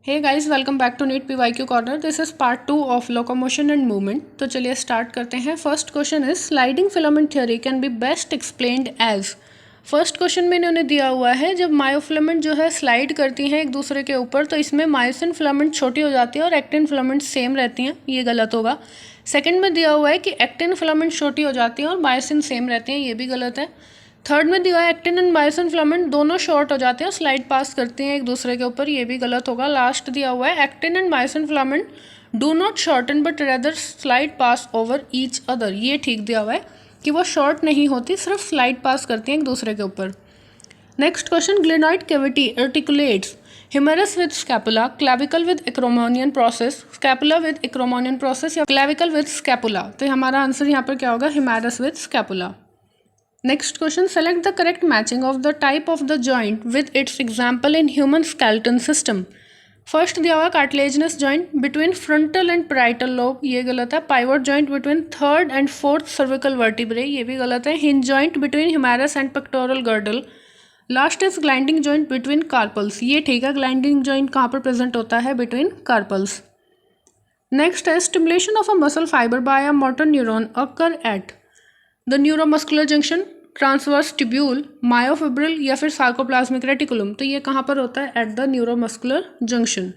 Hey guys, welcome back to NEET PYQ corner. This is part 2 of locomotion and movement. तो चलिए start करते हैं। First question is sliding filament theory can be best explained as. First question में इन्होंने दिया हुआ है जब मायोफिलामेंट जो है स्लाइड करती हैं एक दूसरे के ऊपर तो इसमें मायोसिन फिलामेंट छोटी हो जाती है और एक्टिन फिलामेंट सेम रहती हैं, ये गलत होगा। सेकंड में दिया हुआ है कि एक्टिन फिलामेंट छोटी हो जाती हैं और मायोसिन सेम रहती हैं, ये भी गलत है। थर्ड में दिया है एक्टिन एंड मायोसिन फिलामेंट दोनों शॉर्ट हो जाते हैं, स्लाइड पास करती हैं एक दूसरे के ऊपर, ये भी गलत होगा। लास्ट दिया हुआ है actin and myosin filament do not shorten but rather slide past over each other, ये ठीक दिया हुआ है कि वो शॉर्ट नहीं होती, सिर्फ स्लाइड पास करती हैं एक दूसरे के ऊपर। Next question, glenoid cavity articulates humerus with scapula, clavicle with acromonian process, scapula with acromonian process या clavicle with scapula। तो हमारा आंसर यहाँ पर क्या होगा, humerus with scapula। Next question, select the correct matching of the type of the joint with its example in human skeleton system. First दिया हुआ cartilaginous joint between frontal and parietal lobe, ये गलत है। Pivot joint between third and fourth cervical vertebrae, ये भी गलत है। Hinge joint between humerus and pectoral girdle. Last is gliding joint between carpals, ये ठीक है। ग्लाइंडिंग जॉइंट कहाँ पर प्रेजेंट होता है, बिटवीन कार्पल्स। नेक्स्ट है stimulation of a muscle fibre by a motor neuron occur at the neuromuscular junction, transverse tubule, myofibril या फिर सार्कोप्लाज्मिक रेटिकुलम। तो ये कहाँ पर होता है, at the neuromuscular junction.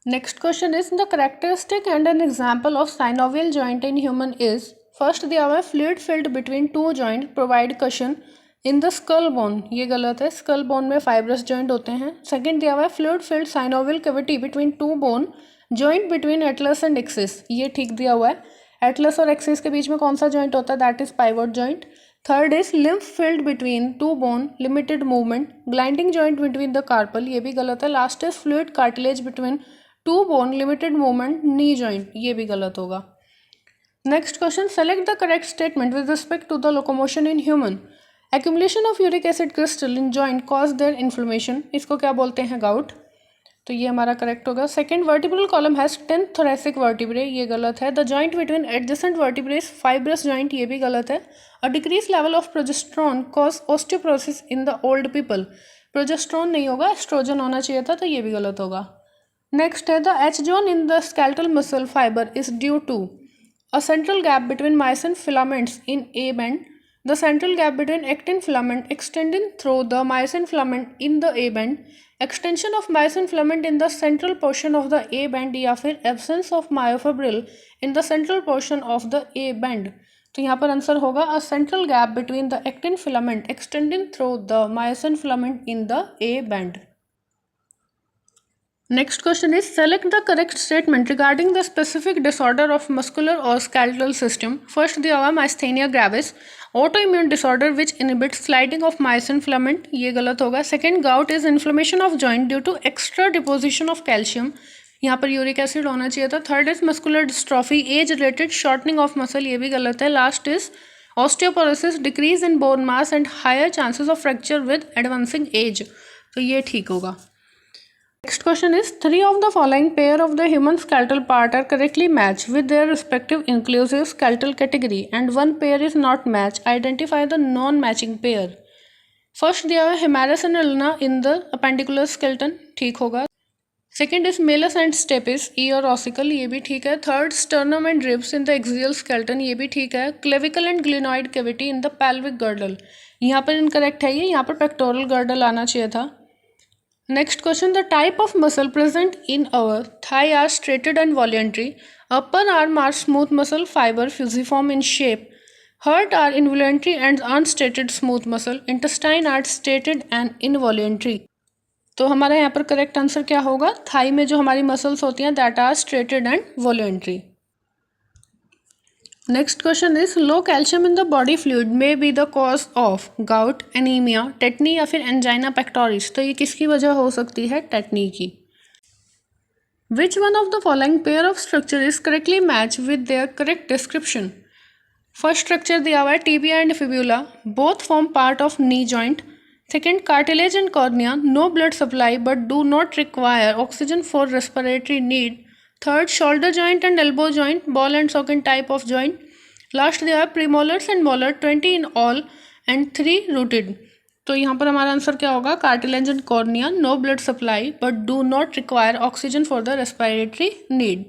Next question is the characteristic and an example of synovial joint in human is. First दिया हुआ है fluid filled between two joint provide cushion in the skull bone, ये गलत है। स्कल बोन में fibrous joint होते हैं। Second दिया हुआ है fluid filled synovial cavity between two bone joint between atlas and axis, ये ठीक दिया हुआ है। एटलस और एक्सिस के बीच में कौन सा जॉइंट होता है, that is pivot joint. Third is lymph filled between two bone limited movement, gliding joint between the carpal, ये भी गलत है। Last is fluid cartilage between two bone limited movement knee joint, ये भी गलत होगा। Next question, select the correct statement with respect to the locomotion in human. Accumulation of uric acid crystal in joint cause their inflammation, इसको क्या बोलते हैं, gout, तो ये हमारा करेक्ट होगा। Second, vertebral column has 10 thoracic vertebrae, ये गलत है। The joint between adjacent vertebrae is fibrous joint, ये भी गलत है। A decrease level of progesterone cause osteoporosis in the old people, progesterone नहीं होगा, एस्ट्रोजन होना चाहिए था, तो ये भी गलत होगा। नेक्स्ट है the H zone in the skeletal muscle fibre is due to a central gap between myosin filaments in A band, the central gap between actin filament extending through the myosin filament in the A band, extension of myosin filament in the central portion of the A band या फिर absence of myofibril in the central portion of the A band। तो यहाँ पर answer होगा a central gap between the actin filament extending through the myosin filament in the A band। Next question is select the correct statement regarding the specific disorder of muscular or skeletal system। First दिया हुआ myasthenia gravis, autoimmune disorder which inhibits sliding of myosin filament, ये गलत होगा। Second, gout is inflammation of joint due to extra deposition of calcium, यहाँ पर uric acid होना चाहिए था। Third is muscular dystrophy age related shortening of muscle, ये भी गलत है। Last is osteoporosis decrease in bone mass and higher chances of fracture with advancing age, तो ये ठीक होगा। Next question is 3 of the following pair of the human skeletal part are correctly matched with their respective inclusive skeletal category and one pair is not matched. Identify the non-matching pair। First दिया है humerus and ulna in the appendicular skeleton, ठीक होगा। Second is malus and stapes ear ossicle, ये भी ठीक है। Third, sternum and ribs in the axial skeleton, ये भी ठीक है। Clavicle and glenoid cavity in the pelvic girdle, यहाँ पर incorrect है ये, यहाँ पर pectoral girdle आना चाहिए था। Next question, the type of muscle present in our thigh are striated and voluntary. Upper arm are smooth muscle fiber fusiform in shape. Heart are involuntary and unstriated smooth muscle. Intestine are striated and involuntary। तो हमारा यहाँ पर correct answer क्या होगा, Thai में जो हमारी muscles होती हैं that are striated and voluntary. Next question is low calcium in the body fluid may be the cause of gout, anaemia, tetany या फिर एंजाइना पेक्टोरिस। तो ये किसकी वजह हो सकती है, टेटनी की। Which one of the following pair of structure is correctly match with their correct description. First structure दिया हुआ है tibia and fibula, both form part of knee joint. Second, cartilage and cornea, no blood supply but do not require oxygen for respiratory need. Third, shoulder joint and elbow joint, ball and socket type of joint. Last, they are premolars and molar, 20 in all and 3 rooted. तो यहाँ पर हमारा answer क्या होगा, cartilage and cornea, no blood supply but do not require oxygen for the respiratory need.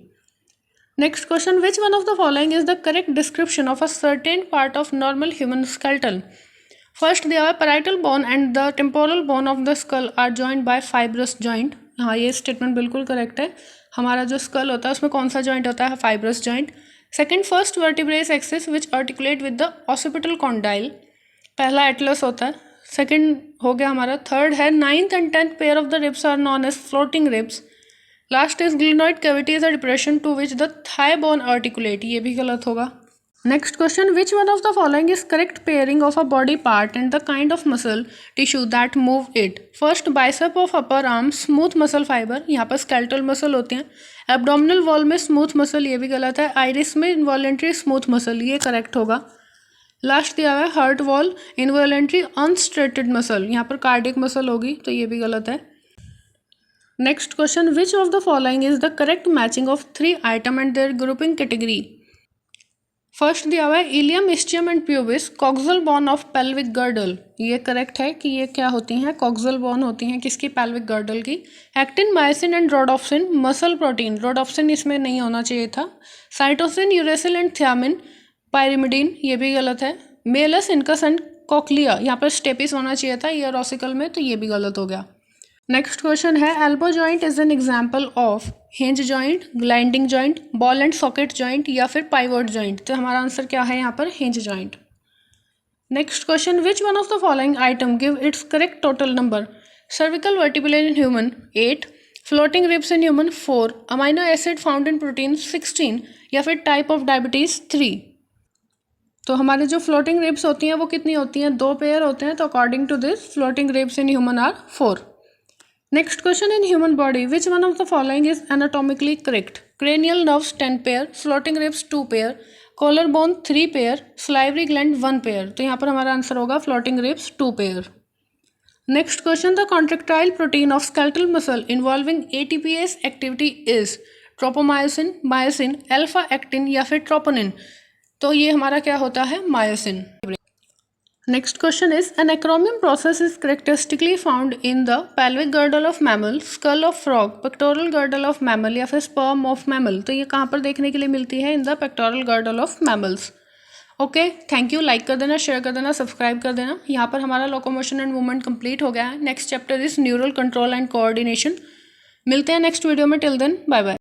Next question, which one of the following is the correct description of a certain part of normal human skeletal. First दिया हुआ parietal bone and the temporal bone of the skull are joined by fibrous joint. हाँ, ये statement बिल्कुल correct है। हमारा जो school होता है उसमें कौन सा जॉइंट होता है, fibrous joint. Second, first vertebrae axis which articulate with the occipital condyle, पहला एटलस होता है। सेकंड हो गया हमारा। थर्ड है, 9th and 10th pair of the ribs are known as floating ribs. Last is glenoid cavity is a depression to which the thigh bone articulate, ये भी गलत होगा। Next question, which one of the following is correct pairing of a body part and the kind of muscle tissue that move it. First, bicep of upper arm smooth muscle fibre, यहाँ पर skeletal muscle होते हैं। Abdominal wall में smooth muscle, ये भी गलत है। Iris में इनवॉलेंट्री स्मूथ मसल, ये करेक्ट होगा। लास्ट दिया हुआ है heart wall involuntary unstriated muscle, यहाँ पर कार्डियक मसल होगी, तो ये भी गलत है। Next question, which of the following is the correct matching of 3 item and their grouping category. First दिया हुआ है ilium, ischium and pubis, coxal bone of pelvic girdle, ये करेक्ट है कि ये क्या होती हैं, कॉक्सल बोन होती हैं किसकी, पेल्विक गर्डल की। Actin, myosin and rhodopsin, muscle protein, rhodopsin इसमें नहीं होना चाहिए था। Cytosine, uracil and thiamine, pyrimidine, ये भी गलत है। मेलस, इनकस एंड कॉक्लिया, यहाँ पर स्टेपिस होना चाहिए था ईयर ऑसिकल में, तो ये भी गलत हो गया। नेक्स्ट क्वेश्चन है, elbow joint is an example of hinge joint, gliding joint, ball and socket joint या फिर पाइवोट जॉइंट। तो हमारा आंसर क्या है यहाँ पर, hinge joint. Next question, which one of the following item give its correct total number. Cervical vertebral in human 8, floating ribs in human 4, amino acid found in protein 16 या फिर type of diabetes 3। तो हमारे जो floating ribs होती हैं वो कितनी होती हैं, 2 पेयर होते हैं। तो according to this floating ribs in human are 4। Next question, in human body, which one of the following is anatomically correct? Cranial nerves 10 pair, floating ribs 2 pair, collarbone 3 pair, salivary gland 1 pair. तो यहाँ पर हमारा answer होगा floating ribs 2 pair. Next question, the contractile protein of skeletal muscle involving ATPase activity is tropomyosin, myosin, alpha actin या फिर troponin. तो ये हमारा क्या होता है, myosin. Next question is, an acromion process is characteristically found in the pelvic girdle of mammal, skull of frog, pectoral girdle of mammal या फिर sperm of mammal. तो ये कहाँ पर देखने के लिए मिलती है, in the pectoral girdle of mammals. Okay, thank you. Like कर देना, शेयर कर देना, सब्सक्राइब कर देना। यहाँ पर हमारा लोकोमोशन एंड मूवमेंट कंप्लीट हो गया है। Next chapter is neural control and coordination. मिलते हैं नेक्स्ट वीडियो में, टिल देन बाय बाय।